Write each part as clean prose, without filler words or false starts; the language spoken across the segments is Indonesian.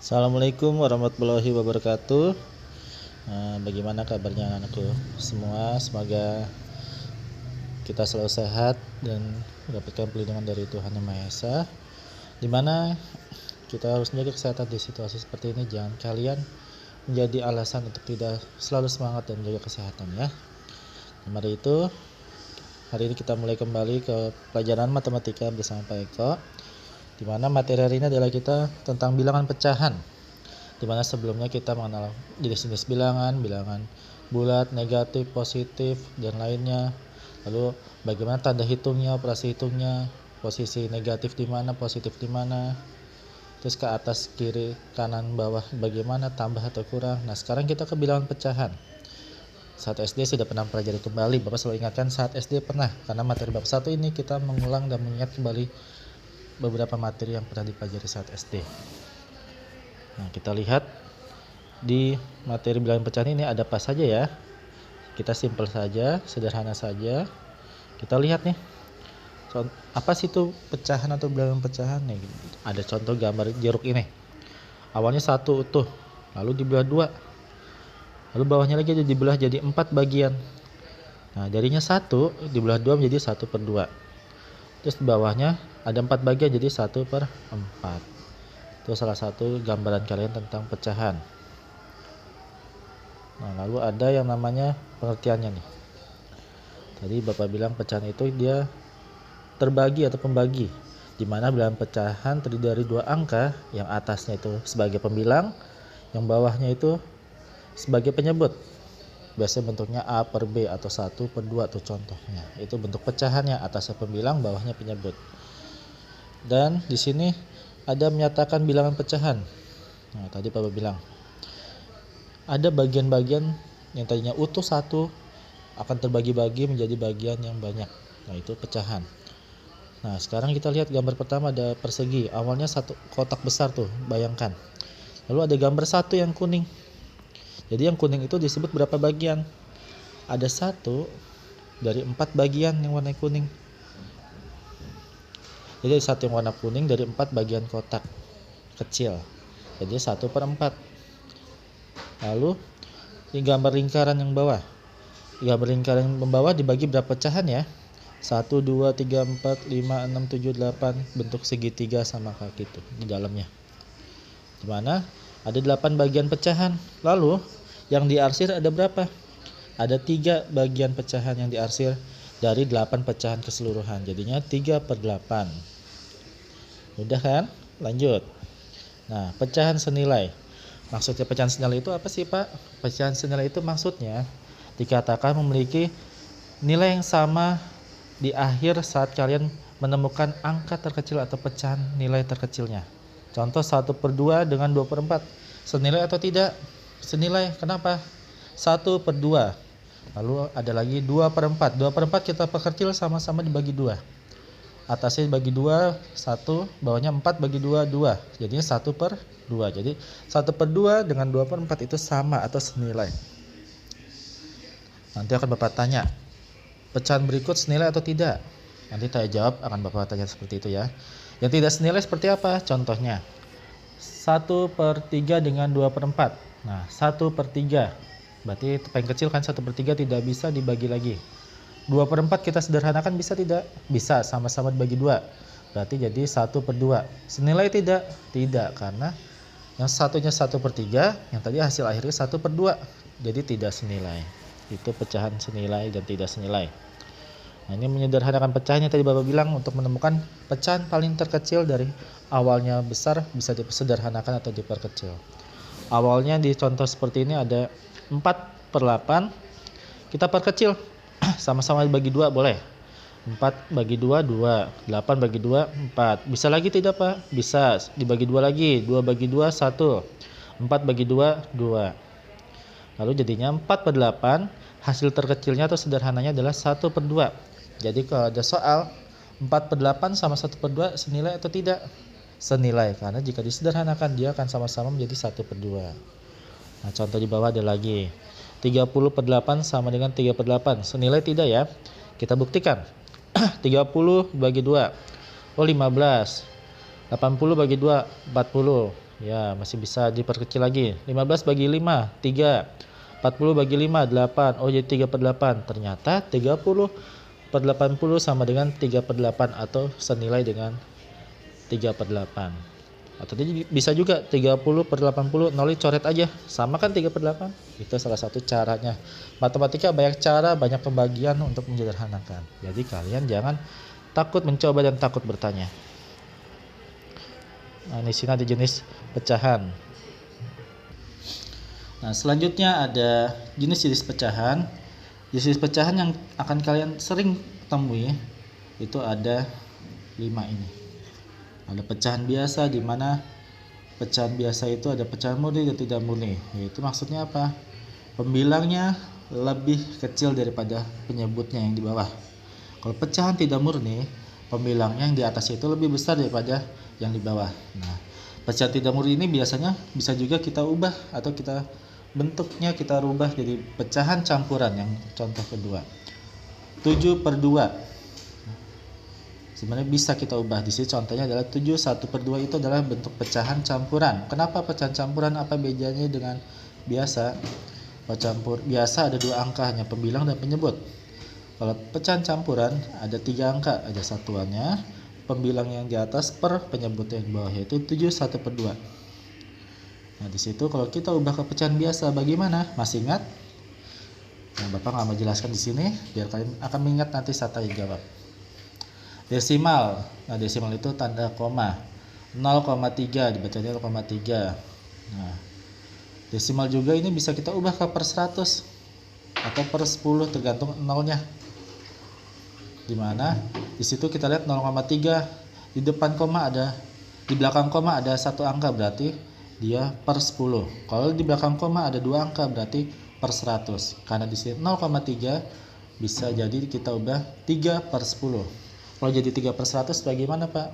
Assalamualaikum warahmatullahi wabarakatuh. Bagaimana kabarnya anakku semua? Semoga kita selalu sehat dan mendapatkan perlindungan dari Tuhan Yang Maha Esa. Dimana kita harus menjaga kesehatan di situasi seperti ini. Jangan kalian menjadi alasan untuk tidak selalu semangat dan menjaga kesehatan ya. Mari itu, hari ini kita mulai kembali ke pelajaran matematika bersama Pak Eko. Di mana materi hari ini adalah kita tentang bilangan pecahan. Di mana sebelumnya kita mengenal jenis-jenis bilangan, bilangan bulat, negatif, positif, dan lainnya. Lalu bagaimana tanda hitungnya, operasi hitungnya, posisi negatif di mana, positif di mana. Terus ke atas, kiri, kanan, bawah, bagaimana tambah atau kurang. Nah, sekarang kita ke bilangan pecahan. Saat SD sudah pernah pelajari kembali. Bapak selalu ingatkan saat SD pernah, karena materi bab 1 ini kita mengulang dan mengingat kembali beberapa materi yang pernah dipelajari saat SD. Nah, kita lihat di materi bilangan pecahan ini ada apa saja ya. Kita simpel saja, sederhana saja. Kita lihat nih, apa sih itu pecahan atau bilangan pecahan nih. Ada contoh gambar jeruk ini. Awalnya 1 utuh, lalu dibelah 2, lalu bawahnya lagi dibelah jadi 4 bagian. Nah, jadinya 1 dibelah 2 menjadi 1/2. Terus di bawahnya ada 4 bagian jadi 1/4. Itu salah satu gambaran kalian tentang pecahan. Nah, lalu ada yang namanya pengertiannya nih. Tadi Bapak bilang pecahan itu dia terbagi atau pembagi, di mana bilangan pecahan terdiri dari 2 angka, yang atasnya itu sebagai pembilang, yang bawahnya itu sebagai penyebut. Biasanya bentuknya A/B atau 1/2 tuh contohnya. Itu bentuk pecahannya, atasnya pembilang, bawahnya penyebut. Dan di sini ada menyatakan bilangan pecahan. Nah, tadi Bapak bilang ada bagian-bagian yang tadinya utuh 1 akan terbagi-bagi menjadi bagian yang banyak. Nah, itu pecahan. Nah, sekarang kita lihat gambar pertama ada persegi. Awalnya 1 kotak besar tuh, bayangkan. Lalu ada gambar 1 yang kuning. Jadi yang kuning itu disebut berapa bagian? Ada 1 dari 4 bagian yang warna kuning. Jadi 1 yang warna kuning dari 4 bagian kotak kecil. Jadi 1/4. Lalu di gambar lingkaran yang bawah. Gambar lingkaran yang bawah dibagi berapa pecahan ya? 1, 2, 3, 4, 5, 6, 7, 8. Bentuk segitiga sama kaki itu di dalamnya. Dimana ada 8 bagian pecahan. Lalu yang diarsir ada berapa? Ada 3 bagian pecahan yang diarsir dari 8 pecahan keseluruhan. Jadinya 3/8. Mudah kan? Lanjut. Nah, pecahan senilai. Maksudnya pecahan senilai itu apa sih, Pak? Pecahan senilai itu maksudnya dikatakan memiliki nilai yang sama di akhir saat kalian menemukan angka terkecil atau pecahan nilai terkecilnya. Contoh 1/2 dengan 2/4. Senilai atau tidak? Senilai. Kenapa? 1/2. Lalu ada lagi 2/4. 2/4 kita perkecil sama-sama dibagi 2. Atasnya dibagi 2, 1. Bawahnya 4 bagi 2, 2. Jadinya 1/2. Jadi 1/2 dengan 2/4 itu sama atau senilai. Nanti akan Bapak tanya, pecahan berikut senilai atau tidak? Nanti saya jawab, akan Bapak tanya seperti itu ya. Yang tidak senilai seperti apa? Contohnya 1/3 dengan 2/4. Nah, 1/3 berarti itu paling kecil kan. 1/3 tidak bisa dibagi lagi. 2/4 kita sederhanakan bisa tidak? Bisa, sama-sama dibagi 2. Berarti jadi 1/2. Senilai tidak? Tidak, karena yang satunya 1/3, yang tadi hasil akhirnya 1/2. Jadi tidak senilai. Itu pecahan senilai dan tidak senilai. Nah, ini menyederhanakan pecahannya tadi Bapak bilang. Untuk menemukan pecahan paling terkecil dari awalnya besar bisa disederhanakan atau diperkecil. Awalnya di contoh seperti ini ada 4/8. Kita perkecil. Sama-sama dibagi 2 boleh. 4 bagi 2, 2. 8 bagi 2, 4. Bisa lagi tidak, Pak? Bisa. Dibagi 2 lagi. 2 bagi 2, 1. 4 bagi 2, 2. Lalu jadinya 4/8. Hasil terkecilnya atau sederhananya adalah 1/2. Jadi kalau ada soal 4/8 sama 1/2 senilai atau tidak? Senilai, karena jika disederhanakan dia akan sama-sama menjadi 1/2. Nah, contoh di bawah ada lagi. 30/8 sama dengan 3/8. Senilai tidak ya? Kita buktikan. 30 bagi 2. Oh, 15. 80 bagi 2, 40. Ya, masih bisa diperkecil lagi. 15 bagi 5, 3. 40 bagi 5, 8. Oh, jadi 3/8. Ternyata 30/80 sama dengan 3/8 atau senilai dengan 3/8. Atau bisa juga 30/80, nol coret aja. Sama kan 3/8? Itu salah satu caranya. Matematika banyak cara, banyak pembagian untuk menyederhanakan. Jadi kalian jangan takut mencoba dan takut bertanya. Nah, di sini ada jenis pecahan. Nah, selanjutnya ada jenis-jenis pecahan. Jenis pecahan yang akan kalian sering temui itu ada 5 ini. Ada pecahan biasa, di mana pecahan biasa itu ada pecahan murni dan tidak murni. Yaitu maksudnya apa? Pembilangnya lebih kecil daripada penyebutnya yang di bawah. Kalau pecahan tidak murni, pembilangnya yang di atas itu lebih besar daripada yang di bawah. Nah, pecahan tidak murni ini biasanya bisa juga kita ubah atau kita bentuknya kita rubah jadi pecahan campuran. Yang contoh kedua, 7/2. Sebenarnya bisa kita ubah. Di sini contohnya adalah 7 1/2 itu adalah bentuk pecahan campuran. Kenapa pecahan campuran? Apa bedanya dengan biasa? Campur biasa ada 2 angka, hanya pembilang dan penyebut. Kalau pecahan campuran ada 3 angka, ada satuannya, pembilang yang di atas per penyebut yang di bawah, yaitu 7 1/2. Nah, di situ kalau kita ubah ke pecahan biasa bagaimana? Masih ingat? Nah, Bapak nggak mau jelaskan di sini, biar kalian akan mengingat nanti saat tanya jawab. Desimal. Nah, desimal itu tanda koma. 0,3 dibacanya 0,3. Nah, desimal juga ini bisa kita ubah ke per 100 atau per 10 tergantung nolnya. Dimana di situ kita lihat 0,3, di depan koma ada, di belakang koma ada 1 angka, berarti dia per 10. Kalau di belakang koma ada 2 angka, berarti per 100. Karena di sini 0,3 bisa jadi kita ubah 3/10. Kalau jadi 3/100 bagaimana, Pak?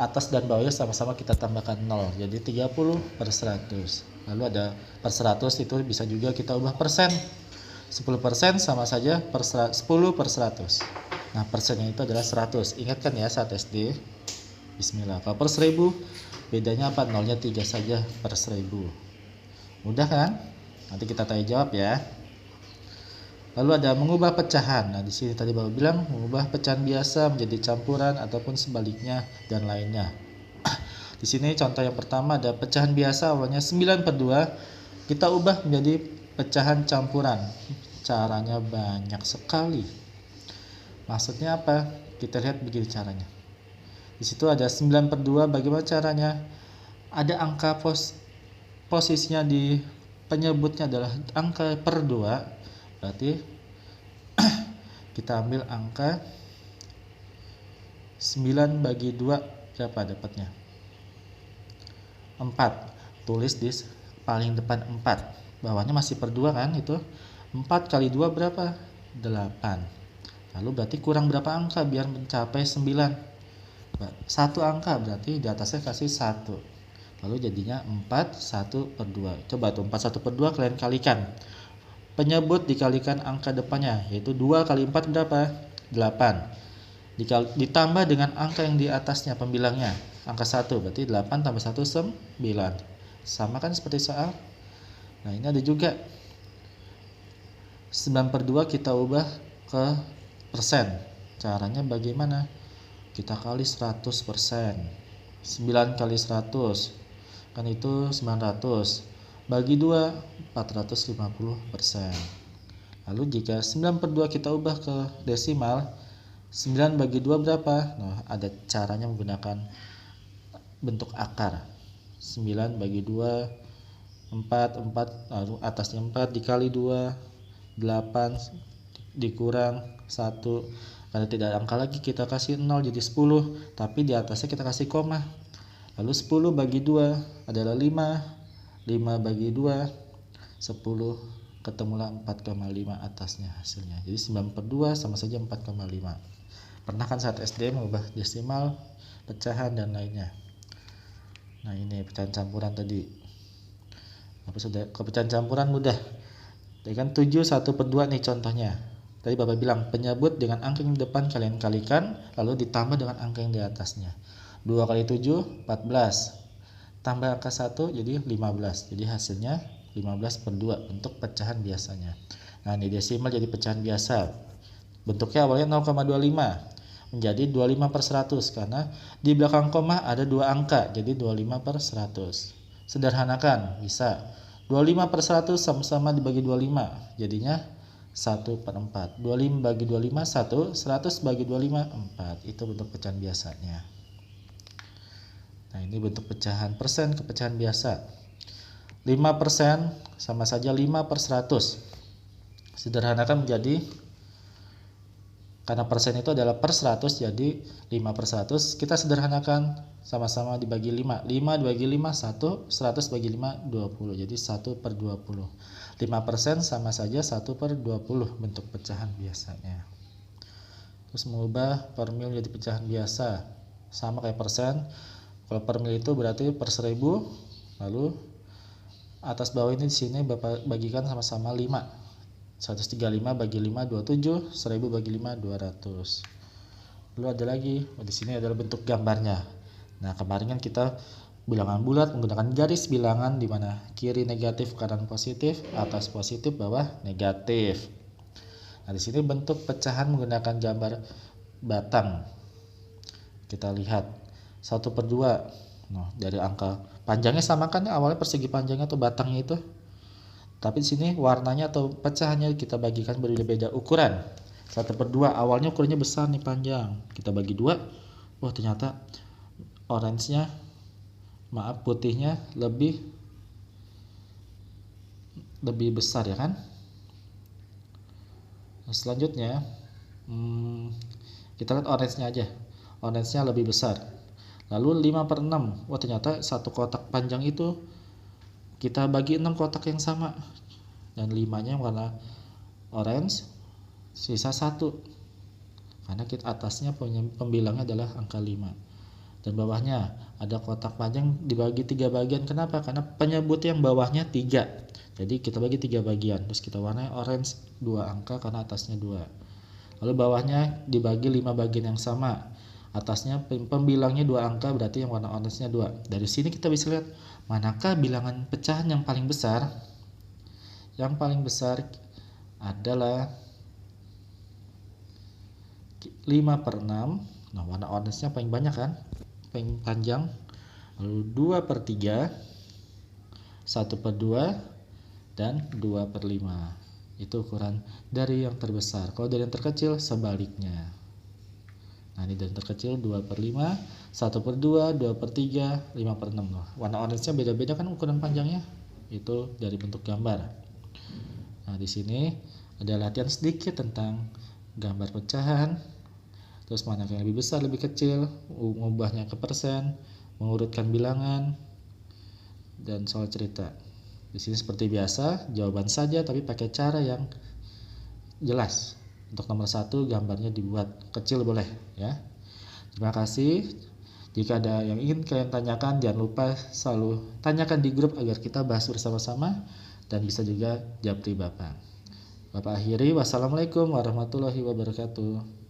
Atas dan bawahnya sama-sama kita tambahkan 0, jadi 30/100. Lalu ada per 100 itu bisa juga kita ubah persen. 10% sama saja 10/100. Nah, persennya itu adalah 100. Ingatkan ya saat SD. Bismillah. Kalau per 1000 bedanya apa? Nolnya 3 saja per 1000. Mudah kan? Nanti kita tanya jawab ya. Lalu ada mengubah pecahan. Nah, di sini tadi Bapak bilang mengubah pecahan biasa menjadi campuran ataupun sebaliknya dan lainnya. Di sini contoh yang pertama ada pecahan biasa awalnya 9/2, kita ubah menjadi pecahan campuran. Caranya banyak sekali. Maksudnya apa? Kita lihat begini caranya. Di situ ada 9/2, bagaimana caranya? Ada angka posisinya di penyebutnya adalah angka per 2. Berarti kita ambil angka 9 bagi 2 berapa dapatnya? 4. Tulis di paling depan 4. Bawahnya masih per 2 kan itu. 4 kali 2 berapa? 8. Lalu berarti kurang berapa angka biar mencapai 9? 1 angka, berarti di atasnya kasih 1. Lalu jadinya 4 1/2. Coba tuh 4 1/2 kalian kalikan. Penyebut dikalikan angka depannya, yaitu 2 kali 4 berapa? 8. Ditambah dengan angka yang di atasnya pembilangnya, angka 1, berarti 8 tambah 1 9. Sama kan seperti soal. Nah, ini ada juga 9/2 kita ubah ke persen. Caranya bagaimana? Kita kali 100%. 9 kali 100 kan itu 900. Bagi 2, 450%. Lalu jika 9/2 kita ubah ke desimal, 9 bagi 2 berapa? Nah, ada caranya menggunakan bentuk akar. 9 bagi 2, 4, lalu atasnya 4 dikali 2, 8 dikurang 1. Karena tidak ada angka lagi, kita kasih 0 jadi 10, tapi di atasnya kita kasih koma. Lalu 10 bagi 2 adalah 5. 5 bagi 2 10, ketemulah 4,5 atasnya hasilnya. Jadi 9/2 sama saja 4,5. Pernah kan saat SD mengubah desimal, pecahan dan lainnya. Nah, ini pecahan campuran tadi. Apa sudah ke pecahan campuran mudah. Tadi kan 7 1/2 nih contohnya. Tadi Bapak bilang penyebut dengan angka yang di depan kalian kalikan, lalu ditambah dengan angka yang di atasnya. 2 kali 7 14. tambah angka 1 jadi 15. Jadi hasilnya 15 per 2 bentuk pecahan biasanya. Nah, ini desimal jadi pecahan biasa. Bentuknya awalnya 0,25 menjadi 25 per 100 karena di belakang koma ada 2 angka, jadi 25 per 100. Sederhanakan, bisa 25 per 100 sama-sama dibagi 25, jadinya 1 per 4. 25 bagi 25 1, 100 bagi 25 4. Itu bentuk pecahan biasanya. Nah, ini bentuk pecahan persen ke pecahan biasa. 5% sama saja 5 per 100. Sederhanakan menjadi, karena persen itu adalah per 100, jadi 5 per 100. Kita sederhanakan, sama-sama dibagi 5. 5 dibagi 5 1, 100 bagi 5 20. Jadi 1 per 20. 5% sama saja 1 per 20 bentuk pecahan biasanya. Terus mengubah per mil menjadi pecahan biasa, sama kayak persen. Kalau per mil itu berarti per 1000, lalu atas bawah ini di sini Bapak bagikan sama-sama 5. 135 bagi 5 27, 1000 bagi 5 200. Lalu ada lagi, di sini adalah bentuk gambarnya. Nah, kemarin kan kita bilangan bulat menggunakan garis bilangan di mana kiri negatif, kanan positif, atas positif, bawah negatif. Nah, di sini bentuk pecahan menggunakan gambar batang. Kita lihat 1 per 2. Nah, dari angka panjangnya sama kan, awalnya persegi panjangnya atau batangnya itu. Tapi di sini warnanya atau pecahannya kita bagikan berbeda-beda ukuran. 1 per 2 awalnya ukurannya besar nih, panjang. Kita bagi 2. Wah, ternyata putihnya lebih besar ya kan. Nah, selanjutnya kita lihat orange-nya aja. Orange-nya lebih besar. Lalu 5 per 6. Wah, ternyata satu kotak panjang itu kita bagi 6 kotak yang sama, dan 5-nya warna orange, sisa 1 karena kita atasnya pembilangnya adalah angka 5, dan bawahnya ada kotak panjang dibagi 3 bagian. Kenapa? Karena penyebut yang bawahnya 3, jadi kita bagi 3 bagian. Terus kita warnai orange 2 angka karena atasnya 2, lalu bawahnya dibagi 5 bagian yang sama. Atasnya pembilangnya 2 angka, berarti yang warna orange-nya 2. Dari sini kita bisa lihat manakah bilangan pecahan yang paling besar. Yang paling besar adalah 5 per 6. Nah, warna orange-nya paling banyak kan, paling panjang. Lalu 2 per 3, 1 per 2, dan 2 per 5. Itu ukuran dari yang terbesar. Kalau dari yang terkecil sebaliknya. Nah, ini dari terkecil 2 per 5, 1 per 2, 2 per 3, 5 per 6. Nah, warna orange-nya beda-beda kan ukuran panjangnya. Itu dari bentuk gambar. Nah, di sini ada latihan sedikit tentang gambar pecahan. Terus mana yang lebih besar, lebih kecil, mengubahnya ke persen, mengurutkan bilangan, dan soal cerita. Di sini seperti biasa, jawaban saja tapi pakai cara yang jelas. Untuk nomor 1 gambarnya dibuat kecil boleh ya. Terima kasih. Jika ada yang ingin kalian tanyakan, jangan lupa selalu tanyakan di grup agar kita bahas bersama-sama, dan bisa juga japri Bapak. Bapak akhiri, wassalamualaikum warahmatullahi wabarakatuh.